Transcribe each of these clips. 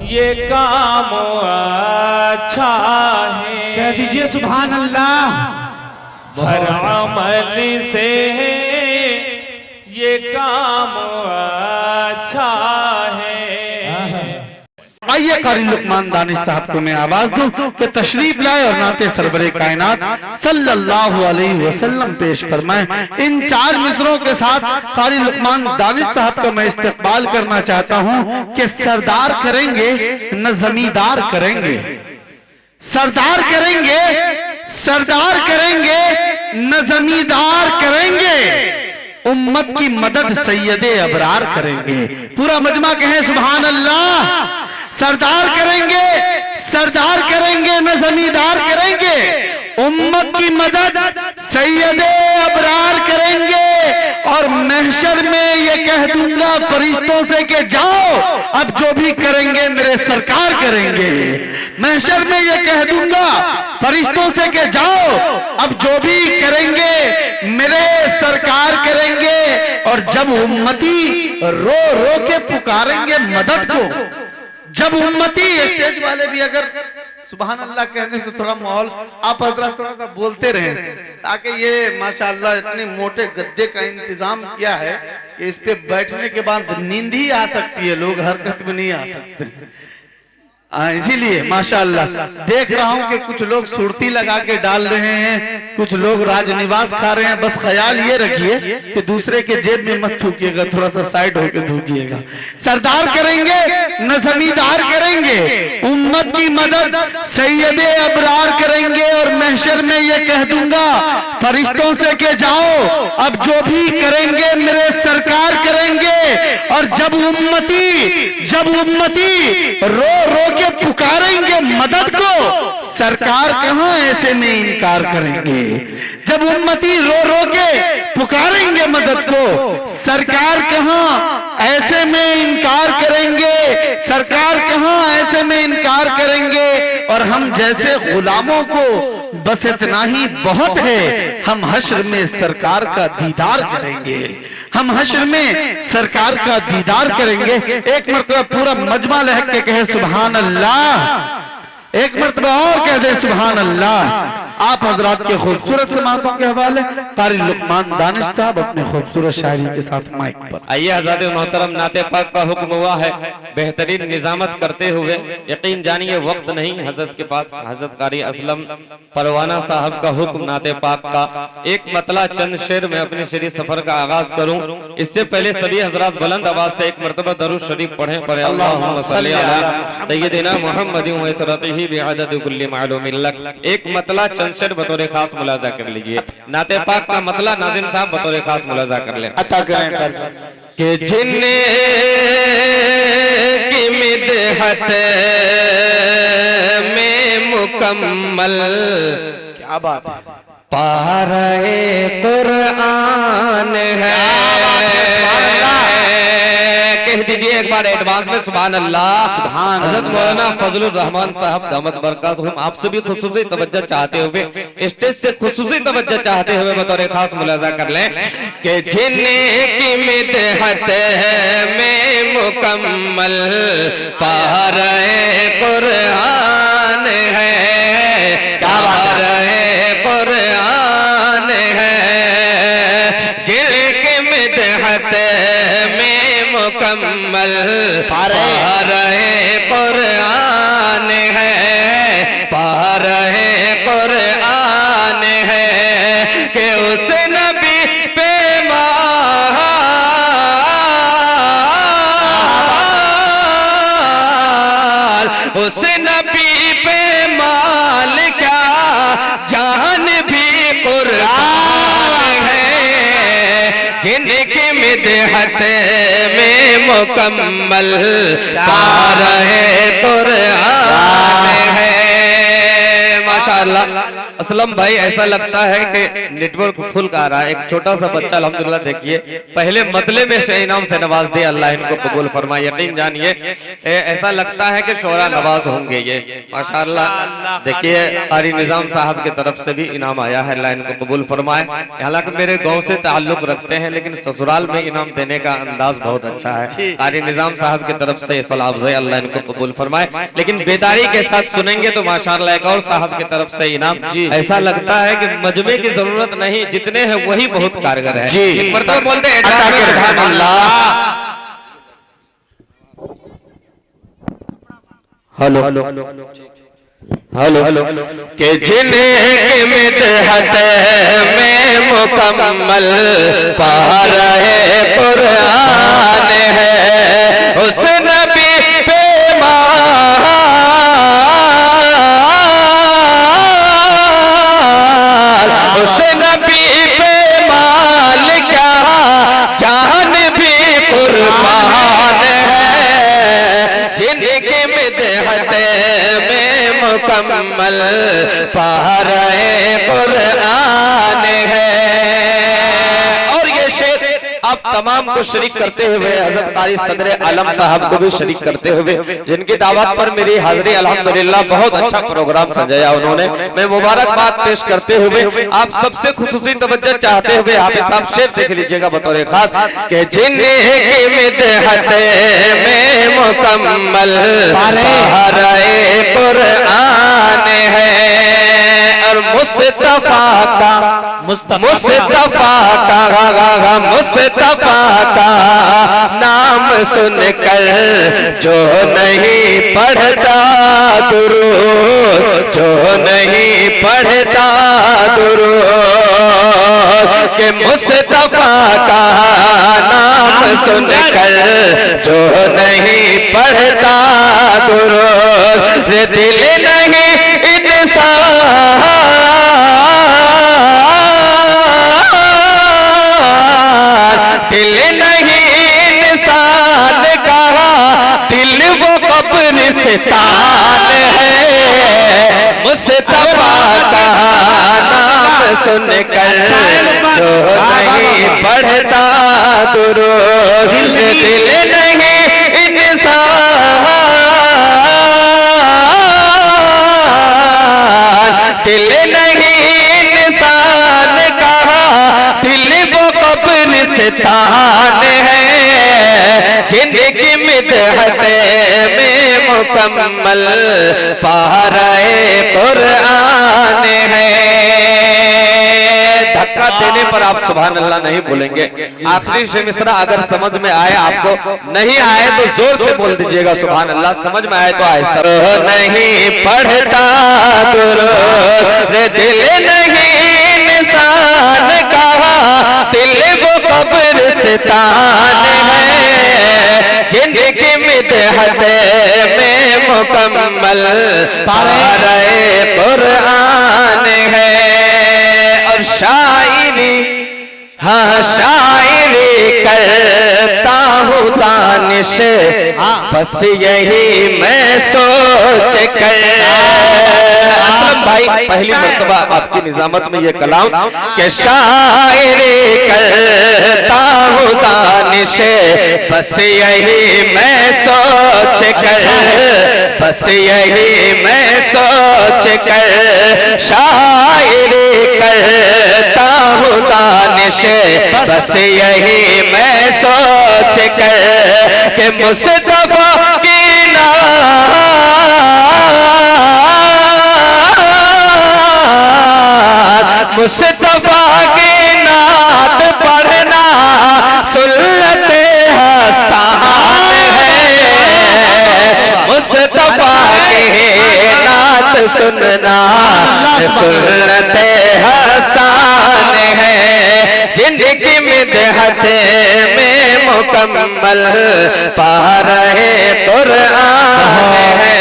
ये काम अच्छा है। कह दीजिए सुभान अल्लाह। हर अमल से ये काम अच्छा है। आइए कारी लुकमान दानिश साहब को मैं आवाज दूं कि तशरीफ लाए और नाते सरवरे कायनात सल्लल्लाहु अलैहि वसल्लम पेश फरमाएं। इन 4 मिसरों के साथ कारी लुकमान दानिश साहब का मैं इस्तकबाल करना चाहता हूं कि सरदार करेंगे न जमींदार करेंगे, सरदार करेंगे, सरदार करेंगे न जमींदार करेंगे, उम्मत की मदद सैयदे अबरार करेंगे। पूरा मजमा कहे सुभान अल्लाह। सरदार करेंगे, सरदार करेंगे न जमींदार करेंगे, उम्मत की मदद सैयदे अबरार करेंगे। और महशर में ये कह दूंगा फरिश्तों से कि जाओ अब जो भी करेंगे मेरे सरकार करेंगे। महशर में ये कह दूंगा फरिश्तों से कि जाओ अब जो भी करेंगे मेरे सरकार करेंगे। और जब उम्मती रो रो के पुकारेंगे मदद को, जब उम्मती, स्टेज वाले भी अगर सुभान अल्लाह कहने तो थोड़ा माहौल आप हजरत थोड़ा सा बोलते रहें, ताकि ये माशाअल्लाह इतने मोटे गद्दे का इंतजाम किया है कि इस पे बैठने के बाद नींद ही आ सकती है, लोग हरकत में नहीं आ सकते। इसीलिए माशाअल्लाह देख रहा हूं कि कुछ लोग सुरती लगा के डाल रहे हैं, कुछ लोग राजनिवास खा रहे हैं। बस ख्याल ये रखिए कि दूसरे के जेब में मत थूकिएगा, थोड़ा सा साइड होकर थूकिएगा। सरदार करेंगे न जमींदार करेंगे, उम्मत की मदद सैयदे अबरार करेंगे। और महशर में ये कह दूंगा फरिश्तों से के जाओ अब जो भी करेंगे मेरे सरकार करेंगे। और जब उम्मती रो रो के पुकारेंगे मदद को, सरकार कहां ऐसे में इनकार करेंगे। जब उम्मती रो रो के पुकारेंगे मदद को, सरकार कहां ऐसे में इनकार करेंगे, सरकार कहां ऐसे में इनकार करेंगे। और हम जैसे गुलामों को बस इतना ही बहुत है, हम हश्र में सरकार का दीदार करेंगे, हम हश्र में सरकार का दीदार करेंगे। एक मरतबा पूरा मजमा लहक के कहे सुभान अल्लाह, एक मरतबा और कह दे सुभान अल्लाह। आप हजरात के खूबसूरत समातों के हवाले कारी लुकमान दानिश साहब अपने खूबसूरत शायरी के साथ माइक पर। आइए हज़रत मोहतरम नाते पाक का हुक्म हुआ है बेहतरीन निजामत करते हुए, यकीन जानिए वक्त नहीं हजरत के पास। हजरत कारी असलम परवाना साहब का हुक्म नाते पाक का एक मतला चंद शेर में अपने शरीफ सफर का आगाज करूं। इससे पहले सभी हजरात बुलंद आवाज से एक मरतबा दरूद शरीफ पढ़ें। अल्लाहुम्मा सल्ली अला सय्यदिना मुहम्मदिन व इतरतिही बिअदद कुल्ली मालूमिन लक। एक मतला शेर बतौर खास मुलाजा कर लीजिए। नाते पाक का मतला नाज़िम साहब बतौर खास मुलाजा कर ले। अता करें कि जिन्ने की मिदहत में मुकम्मल, क्या बात है, पारे कुरान है। कह दीजिए एक बार एडवांस में सुभान अल्लाह। सुभान हज़रत मौलाना फजलुर रहमान साहब दामत बरकातुहुम आपसे भी खुसूसी तवज्जो चाहते हुए, स्टेज से खुसूसी तवज्जो चाहते हुए बतौर खास मुलाजा कर लें कि जिन्ने की मिदहत में मुकम्मल, पारे कुरान है, पारे कुरान है। जिनकी मिदहत में मुकम्मल, पारे कुरान है, पारे कुरान है। कि उस नबी पे माल, उस नबी पे माल क्या जान भी कुर्बान है। जिनकी मिदहत में मुकम्मल, पारे कुरान है। माशा माशाअल्लाह। असलम भाई ऐसा लगता है कि नेटवर्क फुल का आ रहा है। एक छोटा सा बच्चा अल्हम्दुलिल्लाह देखिए पहले मतले में से इनाम से नवाज दे, अल्लाह इनको कबूल फरमाए। यकीन जानिए ऐसा लगता है कि शोरा नवाज होंगे ये माशाअल्लाह। देखिए कारी निजाम साहब की तरफ से भी इनाम आया है, अल्लाह इनको कबूल फरमाए। हालांकि मेरे गांव से ताल्लुक रखते हैं लेकिन ससुराल में इनाम देने का अंदाज बहुत अच्छा है। कारी निजाम साहब की तरफ से सलाम से, अल्लाह इनको कबूल फरमाए। लेकिन बेदारी के साथ सुनेंगे तो माशाअल्लाह एक और साहब की तरफ से इनाम। ऐसा लगता है कि मजमे की जरूरत नहीं, जितने हैं वही बहुत कारगर है। एक मरतबा बोलते हैं सुभान अल्लाह। हेलो हेलो के जिन्हें मिदहत में मुकम्मल पा रहे कुरान है, उस नबी पे उस नबी पे माल क्या जान भी कुर्बान है, जिनकी मिदहत में मुकम्मल पा रहे कुरान है। और ये शेर आप तमाम को शरीक करते हुए हजरत कारी सदर आलम साहब को भी शरीक करते हुए, जिनकी दावत पर मेरी हाजिरी अल्हम्दुलिल्लाह बहुत अच्छा प्रोग्राम सजाया उन्होंने, मैं मुबारकबाद पेश करते हुए आप सबसे खुसूसी तवज्जो चाहते हुए हाफिज साहब शेर देख लीजिएगा बतौर खास के जिन्हें मिदहत में मुकम्मल पढ़े कुरान है, और मुस्तफा का नाम सुनकर जो नहीं पढ़ता दुरूद, जो नहीं पढ़ता दुरूद, के मुस्तफा का नाम सुनकर जो नहीं पढ़ता दुरूद, रे दिल नहीं इंसान दिल नहीं इंसान का, दिल वो कब्रिस्तान है, मुस्तफा का नाम सुनकर जो नहीं पढ़ता दुरूद, दिल नहीं इंसान दिल नहीं इंसान का, दिल वो कब्रिस्तान है, जिनकी मिदहत में मुकम्मल पा रहे कुरान है। धक्का देने पर आप सुभान अल्लाह नहीं बोलेंगे। आखिरी से मिसरा अगर समझ में आए, आपको नहीं आए तो जोर से बोल दीजिएगा सुभान अल्लाह, समझ में आए तो आहिस्ता। नहीं पढ़ता दुरूद, दिल नहीं इंसान का, दिल वो कब्रिस्तान है, जिनकी मिदहत में मुकम्मल पा रहे कुरान है। और शायरी, हाँ शायरी करता हूँ दानिश, बस यही मैं सोच कर। असलम भाई पहली मर्तबा आपकी निजामत में ये कलाम के शायरी करता हूँ दानिश, बस यही मैं सोच कर, बस यही मैं सोच कर शायरी करता हूँ दानिश, बस यही मैं सोच कर के मुस्तफा की मुस्तफा की नात पढ़ना सुन्नत हसन है, मुस्तफा की नात सुनना सुन्नत हसन है, जिनकी मिदहत में मुकम्मल पा रहे कुरान है,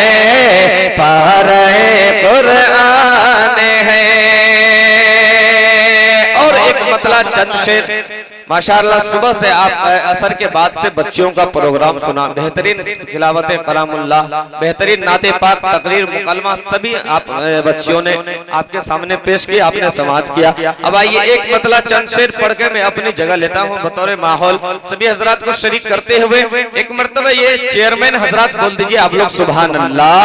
पा रहे कुरान है। और एक मतला चंद शेर। माशाअल्लाह सुबह से आप असर के बाद से बच्चियों का प्रोग्राम सुना, बेहतरीन खिलावत कलामुल्लाह, बेहतरीन नाते पाक, तकरीर, मुकलमा सभी आप बच्चियों ने आपके सामने पेश किया, आपने समाअत किया। अब आइए एक मतला चंद शेर पढ़ के मैं अपनी जगह लेता हूँ बतौर माहौल, सभी हजरात को शरीक करते हुए एक मर्तबा ये चेयरमैन हजरात बोल दीजिए आप लोग सुभान अल्लाह।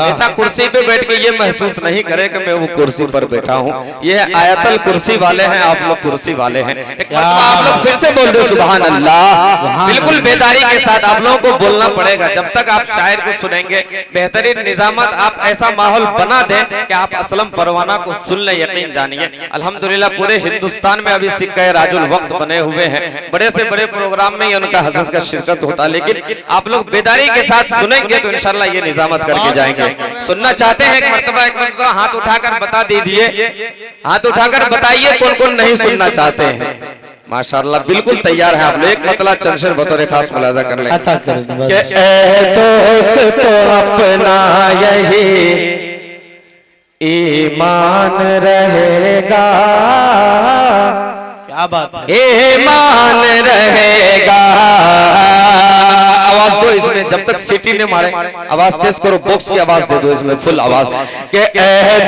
ऐसा कुर्सी पे बैठ के ये महसूस नहीं करे कि मैं वो कुर्सी पर बैठा हूँ, ये आयतल कुर्सी वाले हैं, आप लोग कुर्सी वाले हैं। एक आप लोग फिर से बोल दो सुभान अल्लाह। बिल्कुल बेदारी के साथ आप लोगों को बोलना पड़ेगा, जब तक आप शायर को सुनेंगे बेहतरीन निजामत, आप ऐसा माहौल बना दें कि आप असलम परवाना को सुन ले, यकीन जानिए। अल्हम्दुलिल्लाह पूरे हिंदुस्तान में अभी सिक्का राजुल वक्त बने हुए हैं, बड़े से बड़े प्रोग्राम में उनका हजरत का शिरकत होता, लेकिन आप लोग बेदारी के साथ सुनेंगे तो इंशाल्लाह ये निजामत करके जाएंगे। सुनना चाहते हैं एक मर्तबा हाथ उठाकर बता दीजिए, हाथ उठाकर बताइए कौन कौन नहीं सुनना चाहते हैं। माशाअल्लाह बिल्कुल तैयार है आप लोग। एक मतला चंद शेर बतौर खास मुलाजा कर लें। दोस्त तो अपना यही ईमान रहेगा, क्या बात है, ईमान रहेगा। आवाज दो इसमें, जब तक सीटी ने मारे आवाज तेज करो, बॉक्स की आवाज दे दो इसमें फुल आवाज के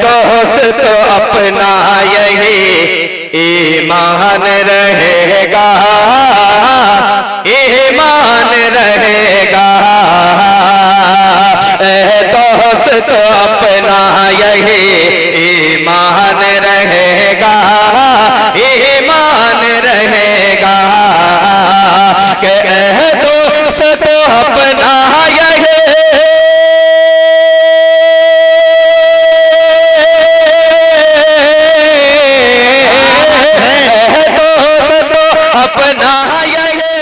दोस्त तो अपना यही ईमान रहेगा, ईमान रहेगा। दोस्त तो अपना यही ईमान रहेगा, ईमान रहेगा। के दोस्त तो अपना यही अपना यही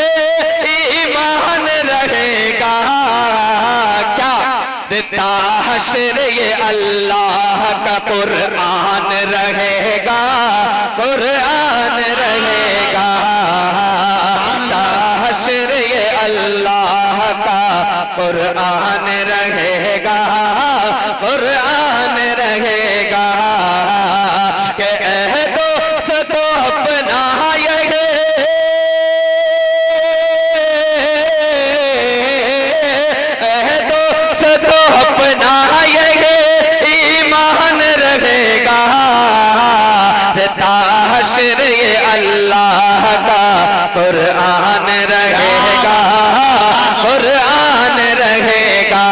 ईमान रहेगा। क्या देता हश्र ये अल्लाह का कुरान रहेगा, कुरान रहेगा। हश्र ये अल्लाह का कुरान रहेगा, कुरान रहेगा। के दोस्त तो अपना यही दोस्त तो अपना यही ईमान रहेगा। हश्र ये अल्लाह का कुरान रहेगा, कुरान रहेगा।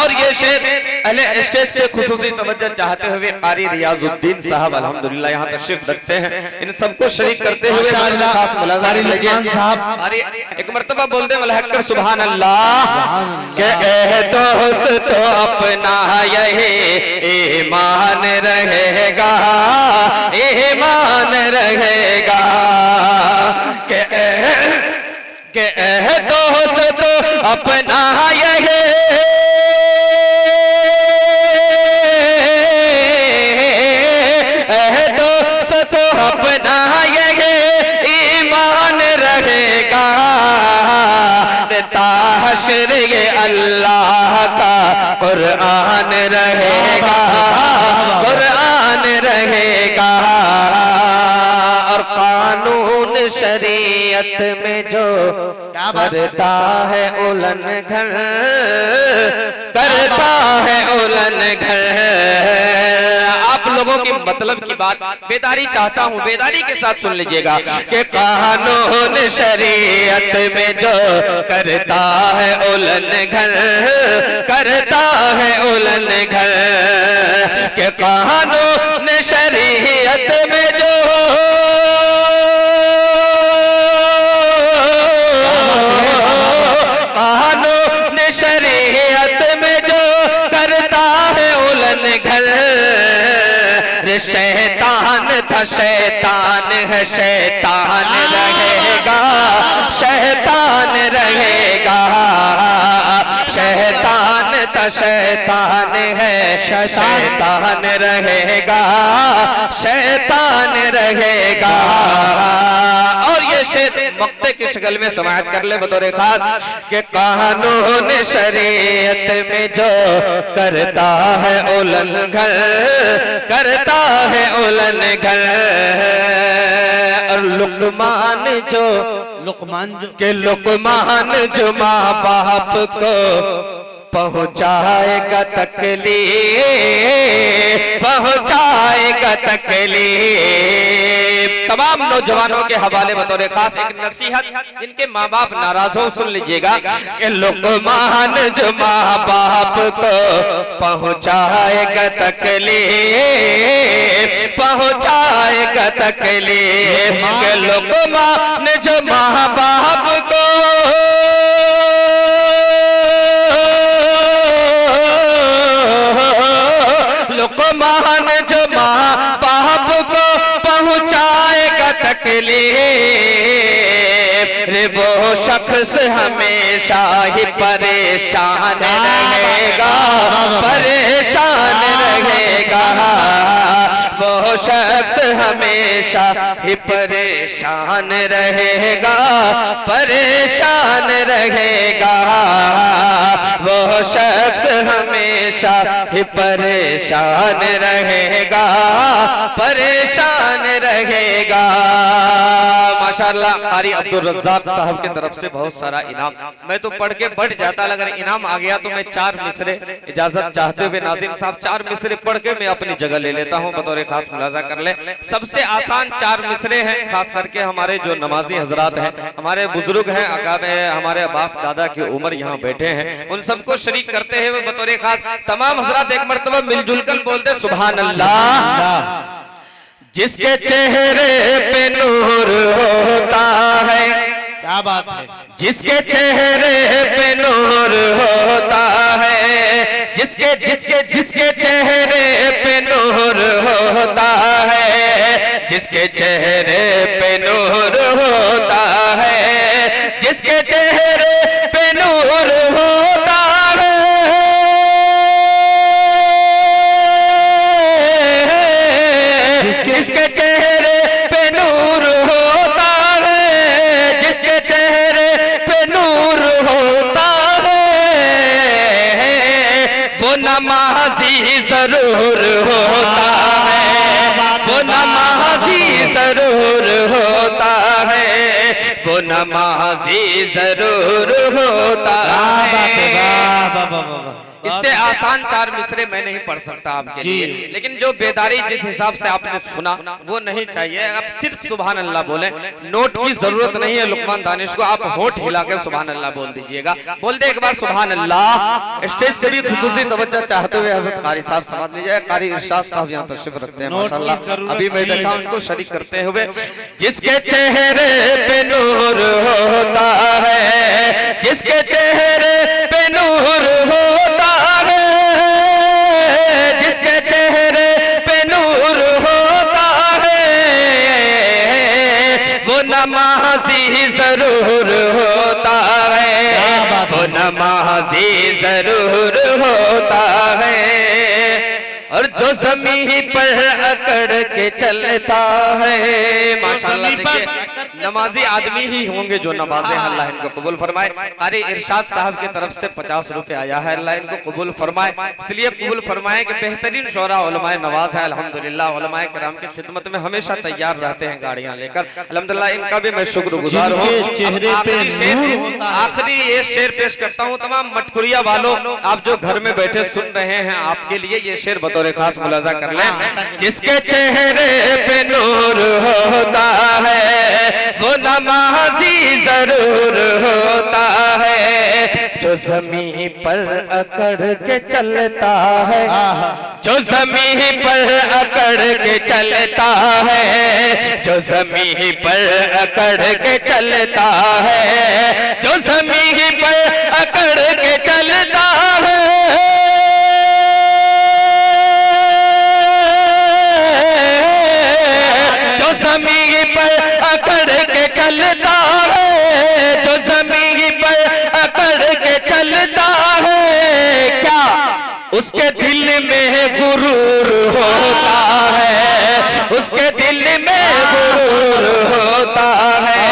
और ये शेर अहले स्टेज से खुसूसी तवज्जो चाहते हुए कारी रियाजुद्दीन साहब अल्हम्दुलिल्लाह यहाँ तशरीफ रखते हैं, इन सबको शरीक करते हुए कारी लुकमान साहब एक मर्तबा बोल दे मलहकर सुभान अल्लाह। के दोस्त तो अपना यही ईमान रहेगा, ईमान रहेगा। के दोस्त तो अपना यही दोस्त तो अपना यही ईमान रहेगा। हश्र ये अल्लाह का कुरान रहेगा, कुरान रहेगा। और कानून शरीयत में जो करता है उल्लंघन, करता है उल्लंघन। आप लोगों की मतलब की बात बेदारी चाहता हूँ, बेदारी के साथ सुन लीजिएगा कि कानून शरीयत में जो करता है उल्लंघन, करता है उल्लंघन। कि कानून शरीयत में जो कानून शरीयत में जो करता है उल्लंघन, शैतान था शैतान है, शैतान रहेगा, शैतान रहेगा। शैतान तो शैतान है, शैतान रहेगा, शैतान रहेगा। और ये शेर मक्ते की शक्ल में समाअत कर ले बतौर खास कि कानून शरीयत में जो करता है उल्लंघन, करता है उल्लंघन। और लुकमान जो के लुकमान जो माँ बाप को पहुंचाएगा तकलीफ, पहुंचाएगा तकलीफ। तमाम नौजवानों के हवाले बतौर खास एक नसीहत, इनके माँ बाप नाराज हो सुन लीजिएगा कि लुकमान जो माँ बाप को पहुंचाएगा तकलीफ, पहुंचाएगा तकलीफ। कि लुकमान जो माँ बाप को लुकमान जो माँ बाप को पहुंचाएगा तकलीफ, रे वो शख्स हमेशा ही परेशान रहेगा, परेशान रहेगा। वो शख्स हमेशा ही परेशान रहेगा, परेशान रहेगा। वो शख्स हमेशा ही परेशान रहेगा, परेशान रहेगा। माशाअल्लाह कारी अब्दुल रज़्ज़ाक साहब की तरफ से बहुत सारा इनाम। मैं तो पढ़ के बढ़ जाता, अगर इनाम आ गया तो मैं 4 मिसरे इजाजत चाहते हुए नाज़िम साहब 4 मिसरे पढ़ के मैं अपनी जगह ले लेता हूं। बतौर खास मुलाजा कर ले, सबसे आसान 4 मिसरे हैं। खास करके हमारे जो नमाजी हजरात हैं, हमारे बुजुर्ग हैं, हमारे बाप दादा की उम्र यहाँ बैठे हैं, उन सबको शरीक करते हुए बतौर खास तमाम हजरात एक मरतबा मिलजुल कर बोलते सुभान अल्लाह। जिसके चेहरे पे नूर होता है, क्या बात है, जिसके चेहरे पे नूर होता है, जिसके जिसके जिसके चेहरे पे नूर होता है, जिसके चेहरे पे नूर होता है, जिसके चेहरे पे नूर होता है, जिसके चेहरे पे नूर होता है, जिसके चेहरे पे नूर होता है, वो नमाज़ी जरूर होता है, वो नमाज़ी जरूर होता है, वो नमाज़ी जरूर होता है। इससे आसान 4 मिसरे मैं नहीं पढ़ सकता आपके लिए, लेकिन जो बेदारी जिस हिसाब से आपने सुना वो नहीं चाहिए। आप सिर्फ सुभान अल्लाह बोले, नोट की जरूरत नहीं है लुकमान दानिश को, आप होठ हिलाकर सुभान अल्लाह बोल दीजिएगा। बोल दे एक बार सुभान अल्लाह। स्टेज से भी खुसूसी तवज्जो चाहते हुए हज़रत कारी साहब समझ लीजिए, कारी इरशाद साहब यहाँ तशरीफ रखते हैं माशाअल्लाह, अभी मैं देखा उनको शरीक करते हुए। जिसके चेहरे पे नूर होता है, जिसके चेहरे पे नूर होता है, जिसके चेहरे पे नूर होता है, वो नमाज़ी जरूर होता है, वो नमाज़ी जरूर होता है। और जो ज़मीन पर अकड़ के चलता है, माशाअल्लाह देखिए नमाजी आदमी ही होंगे जो नमाज़ें, अल्लाह इनको कबूल फरमाए। कारी इरशाद साहब की तरफ से 50 रुपए आया है, अल्लाह इनको कबूल फरमाए। इसलिए कबूल फरमाए कि बेहतरीन शोरा उलमाए नवाज है, अल्हम्दुलिल्लाह उलमाए किराम की खिदमत में हमेशा तैयार रहते हैं गाड़ियां लेकर, अल्हम्दुलिल्लाह इनका भी मैं शुक्रगुजार हूँ। आखिरी ये शेर पेश करता हूँ तमाम मटकुरिया वालों, आप जो घर में बैठे सुन रहे हैं आपके लिए ये शेर बतौर खास मुलाजा कर लें। जिसके चेहरे पे नूर होता है, वो नमाज़ी जरूर होता है, जो ज़मीन पर अकड़ के चलता है, जो ज़मीन पर अकड़ के चलता है, जो ज़मीन पर अकड़ के चलता है, जो ज़मीन पर अकड़ के चलता है, ज़मीन पर अकड़ के चलता है, जो ज़मीन पर अकड़ के चलता है, क्या उसके दिल में गुरूर होता है,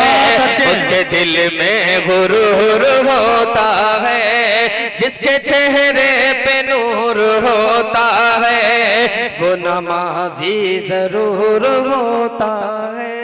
उसके दिल में गुरूर होता है, जिसके चेहरे पे नूर होता है वो नमाजी जरूर होता है।